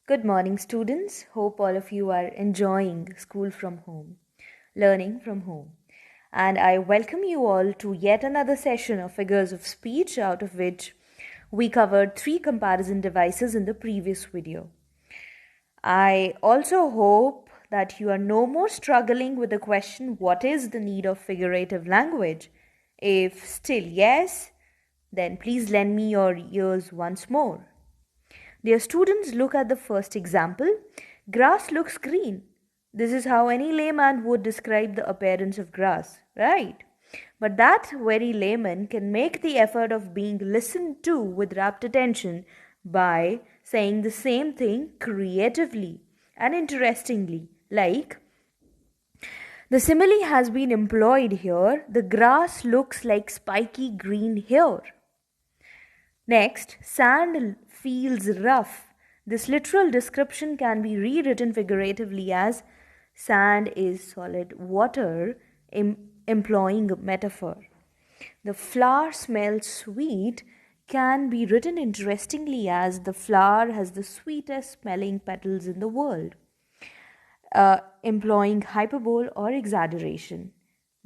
Good morning, students. Hope all of you are enjoying school from home, learning from home. And I welcome you all to yet another session of figures of speech, out of which we covered 3 comparison devices in the previous video. I also hope that you are no more struggling with the question, what is the need of figurative language? If still yes, then please lend me your ears once more. Dear students, look at the first example. Grass looks green. This is how any layman would describe the appearance of grass, right? But that very layman can make the effort of being listened to with rapt attention by saying the same thing creatively and interestingly, like the simile has been employed here. The grass looks like spiky green here. Next, sand feels rough. This literal description can be rewritten figuratively as sand is solid water, employing a metaphor. The flower smells sweet can be written interestingly as the flower has the sweetest smelling petals in the world, employing hyperbole or exaggeration.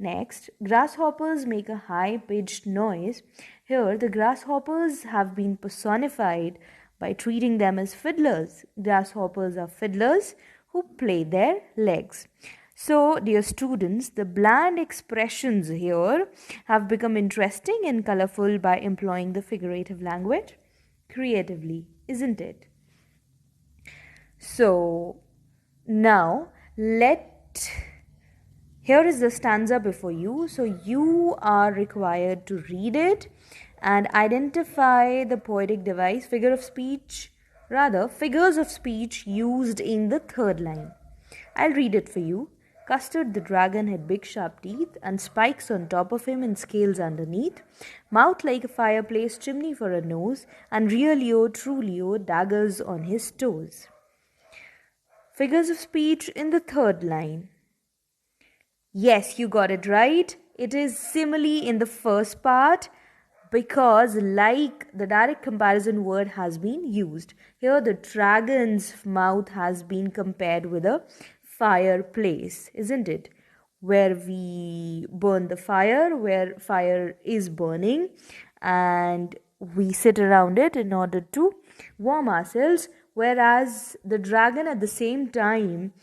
Next, grasshoppers make a high pitched noise. Here, the grasshoppers have been personified by treating them as fiddlers. Grasshoppers are fiddlers who play their legs. So, dear students, the bland expressions here have become interesting and colorful by employing the figurative language creatively, isn't it? So, now here is the stanza before you. So you are required to read it and identify the poetic device, figures of speech used in the third line. I'll read it for you. Custard the dragon had big sharp teeth and spikes on top of him and scales underneath, mouth like a fireplace, chimney for a nose, and really, truly, daggers on his toes. Figures of speech in the third line. Yes, you got it right. It is simile in the first part because, like, the direct comparison word has been used. Here, the dragon's mouth has been compared with a fireplace, isn't it? Where we burn the fire, where fire is burning, and we sit around it in order to warm ourselves. Whereas the dragon, at the same time,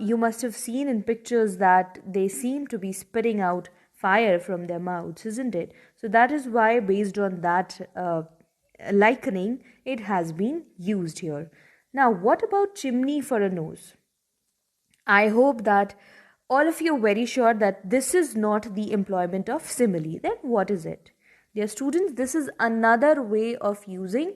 you must have seen in pictures that they seem to be spitting out fire from their mouths, isn't it? So that is why, based on that likening, it has been used here. Now, what about chimney for a nose? I hope that all of you are very sure that this is not the employment of simile. Then what is it? Dear students, this is another way of using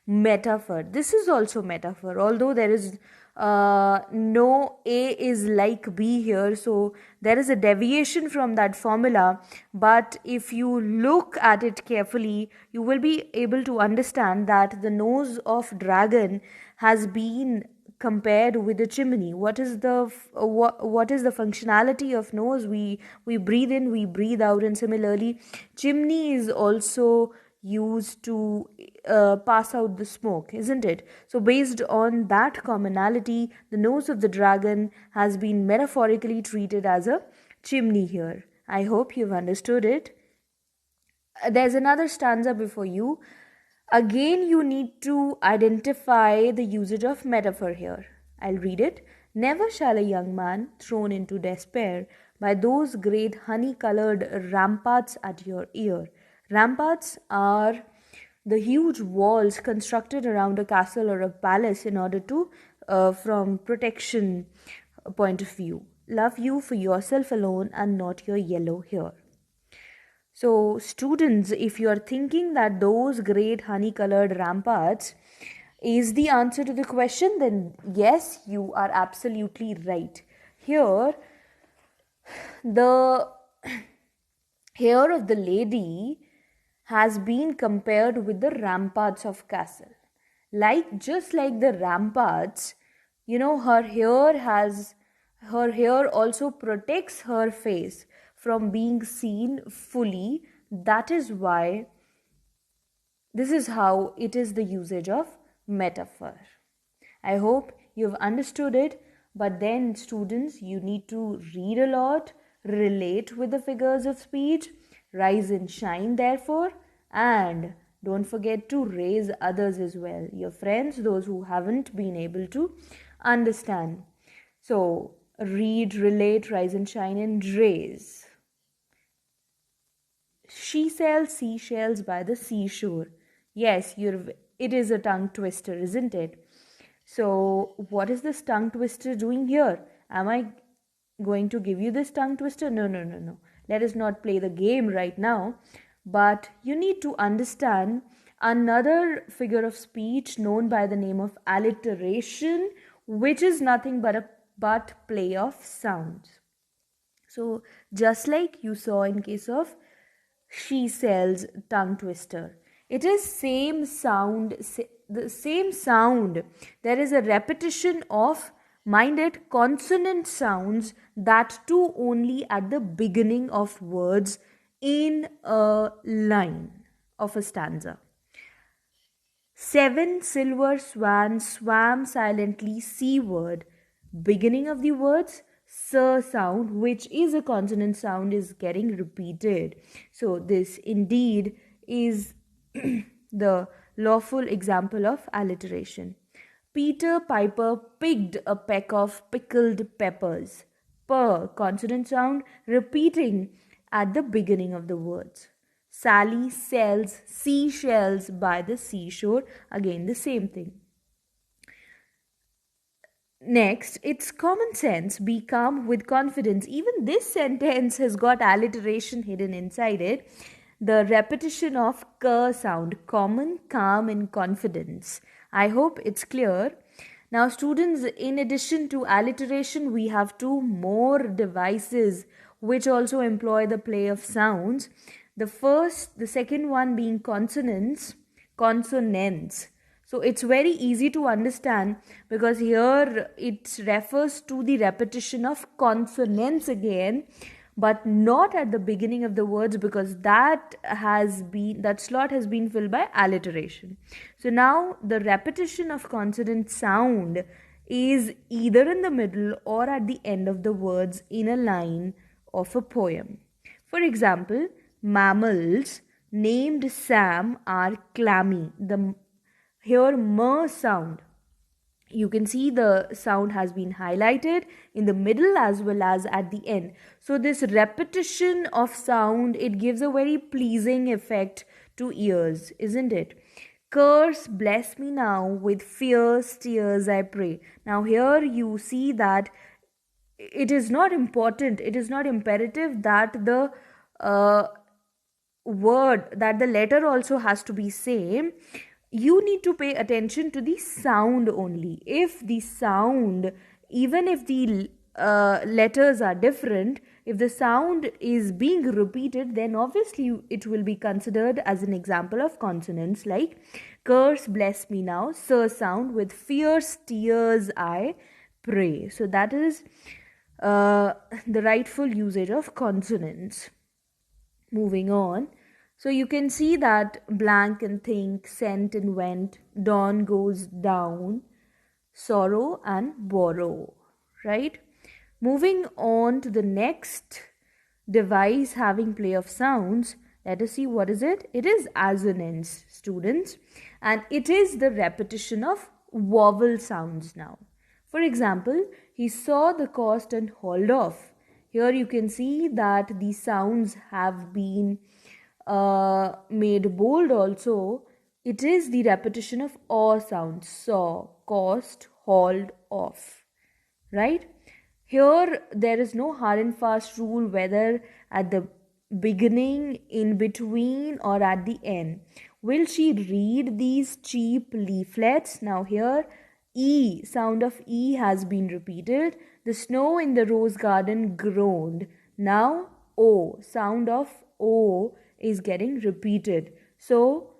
metaphor. This is also metaphor, although there is no A is like B here, so there is a deviation from that formula. But if you look at it carefully, you will be able to understand that the nose of dragon has been compared with the chimney. What is the functionality of nose? We breathe in, we breathe out, and similarly chimney is also used to pass out the smoke, isn't it? So based on that commonality, the nose of the dragon has been metaphorically treated as a chimney here. I hope you've understood it. There's another stanza before you. Again, you need to identify the usage of metaphor here. I'll read it. Never shall a young man, thrown into despair by those great honey-colored ramparts at your ear. Ramparts are the huge walls constructed around a castle or a palace in order to, from protection point of view, love you for yourself alone and not your yellow hair. So, students, if you are thinking that those great honey-colored ramparts is the answer to the question, then yes, you are absolutely right. Here, the hair of the lady has been compared with the ramparts of castle. Just like the ramparts, her hair also protects her face from being seen fully. That is why this is how it is the usage of metaphor. I hope you've understood it, but then, students, you need to read a lot, relate with the figures of speech, rise and shine, therefore, and don't forget to raise others as well, your friends, those who haven't been able to understand. So, read, relate, rise and shine, and raise. She sells seashells by the seashore. Yes, it is a tongue twister, isn't it? So, what is this tongue twister doing here? Am I going to give you this tongue twister? No, no, no, no. Let us not play the game right now. But you need to understand another figure of speech known by the name of alliteration, which is nothing but play of sounds. So, just like you saw in case of she sells tongue twister, it is the same sound. There is a repetition of, mind it, consonant sounds, that too only at the beginning of words in a line of a stanza. 7 silver swans swam silently seaward. Beginning of the words, sir sound, which is a consonant sound, is getting repeated. So, this indeed is the lawful example of alliteration. Peter Piper picked a peck of pickled peppers. Per, consonant sound, repeating at the beginning of the words. Sally sells seashells by the seashore. Again, the same thing. Next, it's common sense. Be calm with confidence. Even this sentence has got alliteration hidden inside it. The repetition of k sound, common, calm, and confidence. I hope it's clear. Now, students, in addition to alliteration, we have two more devices which also employ the play of sounds. The second one being consonance. So it's very easy to understand because here it refers to the repetition of consonants again, but not at the beginning of the words, because that slot has been filled by alliteration. So now the repetition of consonant sound is either in the middle or at the end of the words in a line of a poem. For example, mammals named Sam are clammy. Here m sound, you can see the sound has been highlighted in the middle as well as at the end. So this repetition of sound, it gives a very pleasing effect to ears, isn't it? Curse bless me now, with fierce tears I pray. Now here you see that it is not imperative that the letter also has to be same. You need to pay attention to the sound only. If the sound, even if the letters are different, if the sound is being repeated, then obviously it will be considered as an example of consonants, like curse bless me now, sir sound, with fierce tears I pray. So that is the rightful usage of consonants. Moving on. So you can see that blank and think, sent and went, dawn goes down, sorrow and borrow, right? Moving on to the next device having play of sounds, let us see what is it. It is assonance, students, and it is the repetition of vowel sounds now. For example, he saw the cost and hauled off. Here you can see that the sounds have been made bold also. It is the repetition of aw sound. Saw, cost, hauled off. Right? Here there is no hard and fast rule whether at the beginning, in between, or at the end. Will she read these cheap leaflets? Now here E, sound of E has been repeated. The snow in the rose garden groaned. Now O, sound of O is getting repeated. So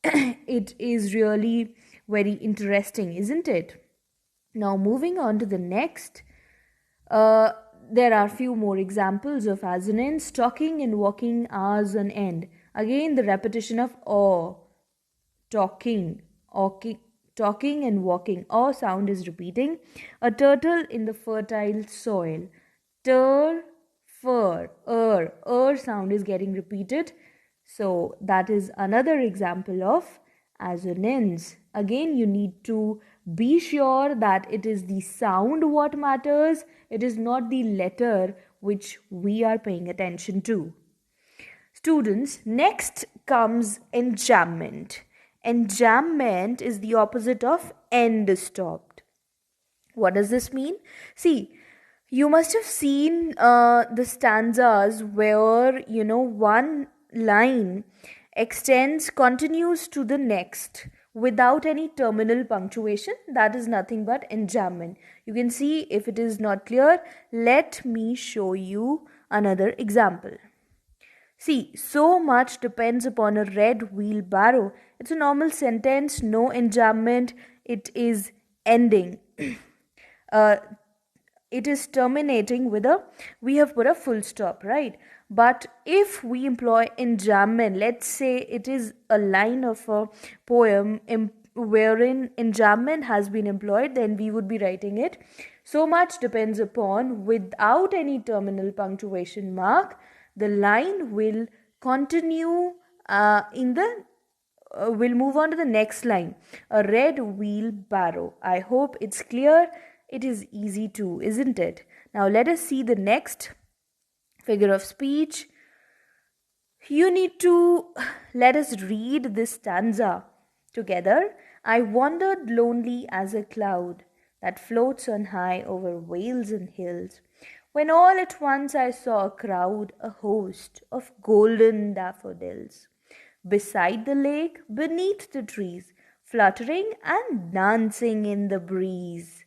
it is really very interesting, isn't it? Now moving on to the next, there are few more examples of assonance. Talking and walking hours on end. Again the repetition of talking, talking and walking. A sound is repeating. A turtle in the fertile soil. Tur, fur, sound is getting repeated. So that is another example of assonance. Again, you need to be sure that it is the sound what matters. It is not the letter which we are paying attention to. Students, next comes enjambment. Enjambment is the opposite of end stopped. What does this mean? See, you must have seen the stanzas where, one line continues to the next without any terminal punctuation. That is nothing but enjambment. You can see, if it is not clear, let me show you another example. See, so much depends upon a red wheelbarrow. It's a normal sentence, no enjambment. It is ending. It is terminating with we have put a full stop, right? But if we employ enjambment, let's say it is a line of a poem wherein enjambment has been employed, then we would be writing it. So much depends upon, without any terminal punctuation mark, the line will continue we'll move on to the next line. A red wheelbarrow. I hope it's clear. It is easy too, isn't it? Now let us see the next figure of speech. You need to let us read this stanza together. I wandered lonely as a cloud that floats on high over vales and hills, when all at once I saw a crowd, a host of golden daffodils, beside the lake, beneath the trees, fluttering and dancing in the breeze.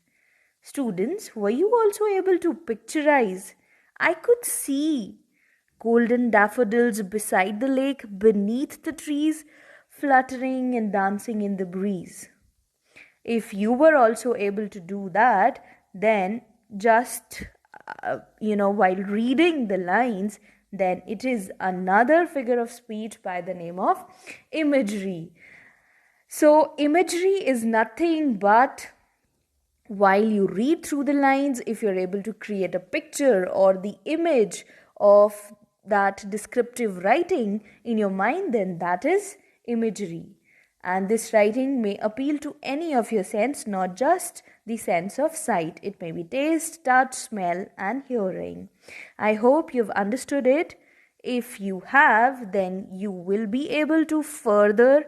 Students, were you also able to picturize? I could see golden daffodils beside the lake, beneath the trees, fluttering and dancing in the breeze. If you were also able to do that, then just while reading the lines, then it is another figure of speech by the name of imagery. So imagery is nothing but, while you read through the lines, if you're able to create a picture or the image of that descriptive writing in your mind, then that is imagery. And this writing may appeal to any of your sense, not just the sense of sight. It may be taste, touch, smell, and hearing. I hope you've understood it. If you have, then you will be able to further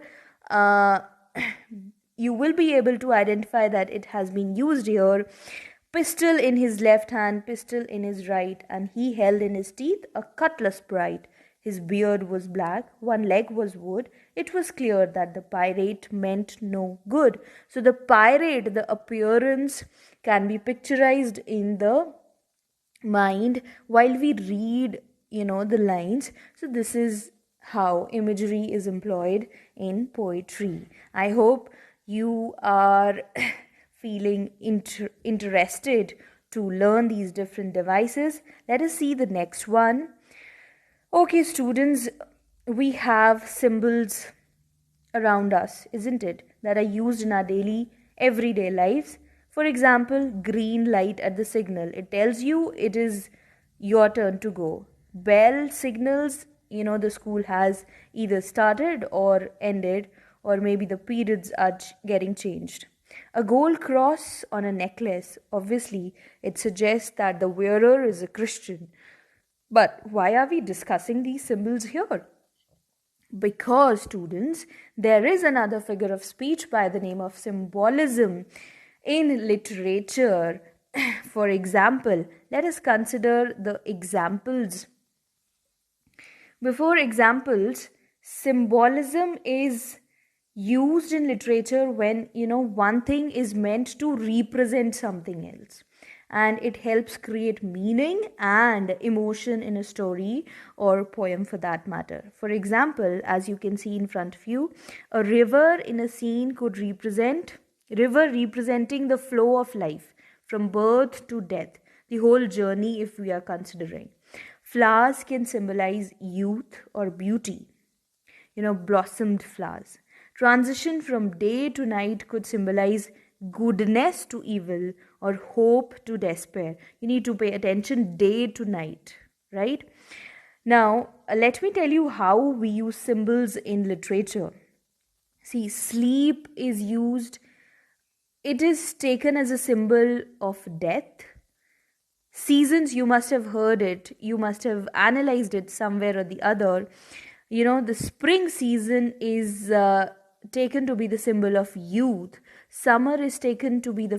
you will be able to identify that it has been used here. Pistol in his left hand, pistol in his right, and he held in his teeth a cutlass bright. His beard was black, one leg was wood. It was clear that the pirate meant no good. So the pirate, the appearance can be picturized in the mind while we read, the lines. So this is how imagery is employed in poetry. I hope you are feeling interested to learn these different devices. Let us see the next one. Okay, students, we have symbols around us, isn't it, that are used in our daily, everyday lives. For example, green light at the signal. It tells you it is your turn to go. Bell signals, the school has either started or ended, or maybe the periods are getting changed. A gold cross on a necklace, obviously, it suggests that the wearer is a Christian. But why are we discussing these symbols here? Because, students, there is another figure of speech by the name of symbolism in literature. For example, let us consider the examples. Before examples, symbolism is used in literature when, one thing is meant to represent something else, and it helps create meaning and emotion in a story or poem for that matter. For example, as you can see in front of you, a river in a scene could representing the flow of life from birth to death, the whole journey if we are considering. Flowers can symbolize youth or beauty, blossomed flowers. Transition from day to night could symbolize goodness to evil or hope to despair. You need to pay attention day to night, right? Now, let me tell you how we use symbols in literature. See, sleep is used, it is taken as a symbol of death. Seasons, you must have heard it, you must have analyzed it somewhere or the other. The spring season is taken to be the symbol of youth. Summer is taken to be the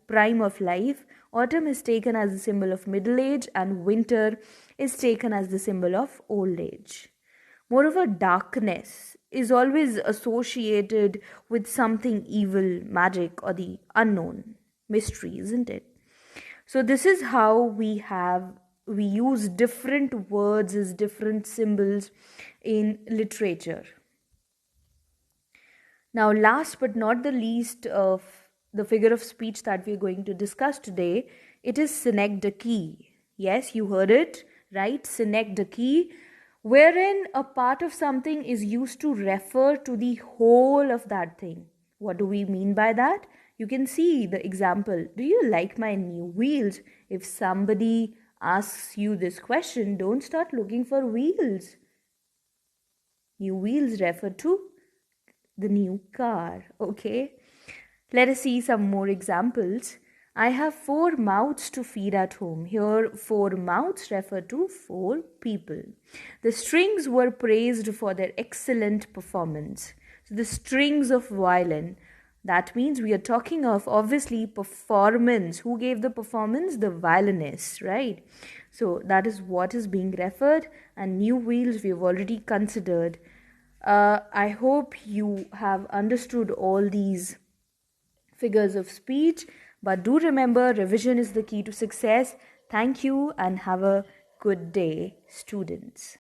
prime of life. Autumn is taken as the symbol of middle age, and winter is taken as the symbol of old age. Moreover, darkness is always associated with something evil, magic, or the unknown, mystery, isn't it? So this is how we use different words as different symbols in literature. Now, last but not the least of the figure of speech that we're going to discuss today, it is Synecdoche. Yes, you heard it, right? Synecdoche, wherein a part of something is used to refer to the whole of that thing. What do we mean by that? You can see the example. Do you like my new wheels? If somebody asks you this question, don't start looking for wheels. New wheels refer to the new car, okay? Let us see some more examples. I have 4 mouths to feed at home. Here, 4 mouths refer to 4 people. The strings were praised for their excellent performance. So the strings of violin, that means we are talking of obviously performance. Who gave the performance? The violinist, right? So that is what is being referred. And new wheels we have already considered. I hope you have understood all these figures of speech, but do remember, revision is the key to success. Thank you and have a good day, students.